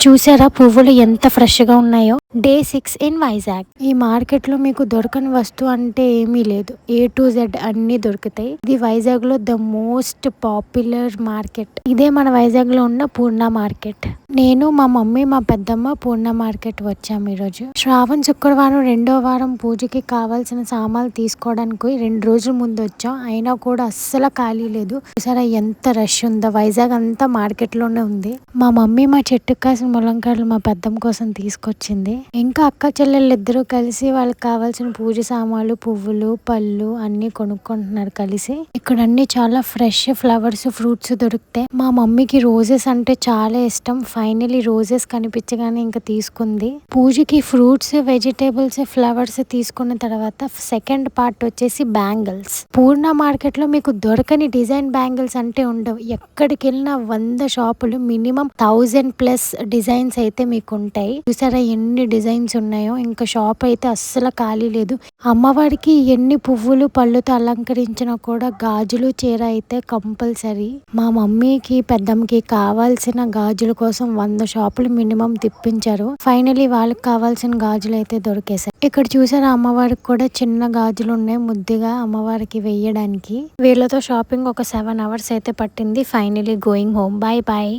చూసారా పువ్వులు ఎంత ఫ్రెష్ గా ఉన్నాయో. Day 6 in Vizag. ఈ మార్కెట్ లో మీకు దొరకని వస్తువు అంటే ఏమీ లేదు. A to Z అన్ని దొరుకుతాయి. ఇది వైజాగ్ లో ద మోస్ట్ పాపులర్ మార్కెట్. ఇదే మన వైజాగ్ లో ఉన్న పూర్ణ మార్కెట్. నేను మా మమ్మీ మా పెద్దమ్మ పూర్ణ మార్కెట్ వచ్చాము ఈరోజు. శ్రావణ శుక్రవారం 2వ వారం పూజకి కావాల్సిన సామాన్లు తీసుకోవడానికి 2 రోజుల ముందు వచ్చాం. అయినా కూడా అస్సలు ఖాళీ లేదు. చూసారా ఎంత రష్ ఉందో. వైజాగ్ అంతా మార్కెట్ లోనే ఉంది. మా మమ్మీ మా చెట్టుకు కాసిన ములంకాయలు మా పెద్దమ్మ కోసం తీసుకొచ్చింది. ఇంకా అక్క చెల్లెళ్ళు ఇద్దరు కలిసి వాళ్ళకి కావాల్సిన పూజ సామాన్లు, పువ్వులు, పళ్ళు అన్ని కొనుక్కుంటున్నారు కలిసి. ఇక్కడ అన్ని చాలా ఫ్రెష్ ఫ్లవర్స్, ఫ్రూట్స్ దొరుకుతాయి. మా మమ్మీకి రోజెస్ అంటే చాలా ఇష్టం. ఫైనలీ రోజెస్ కనిపించగానే ఇంకా తీసుకుంది. పూజకి ఫ్రూట్స్, వెజిటేబుల్స్, ఫ్లవర్స్ తీసుకున్న తర్వాత సెకండ్ పార్ట్ వచ్చేసి బ్యాంగిల్స్. పూర్ణ మార్కెట్ లో మీకు దొరకని డిజైన్ బ్యాంగిల్స్ అంటే ఉండవు. ఎక్కడికి వెళ్ళినా 100 షాపులు, మినిమం 1000+ డిజైన్స్ అయితే మీకు ఉంటాయి. చూసారా ఎన్ని డిజైన్స్ ఉన్నాయో. ఇంకా షాప్ అయితే అస్సలు ఖాళీ లేదు. అమ్మవారికి ఎన్ని పువ్వులు పళ్ళుతో అలంకరించినా కూడా గాజులు, చీర అయితే కంపల్సరీ. మా మమ్మీకి పెద్దమ్మకి కావాల్సిన గాజుల కోసం 100 షాపులు మినిమం తిప్పించారు. ఫైనలీ వాళ్ళకి కావాల్సిన గాజులు అయితే దొరికేసాయి. ఇక్కడ చూసారా అమ్మవారికి కూడా చిన్న గాజులు ఉన్నాయి ముద్దుగా అమ్మవారికి వేయడానికి. వీళ్ళతో షాపింగ్ ఒక 7 hours అయితే పట్టింది. Finally going home. Bye bye.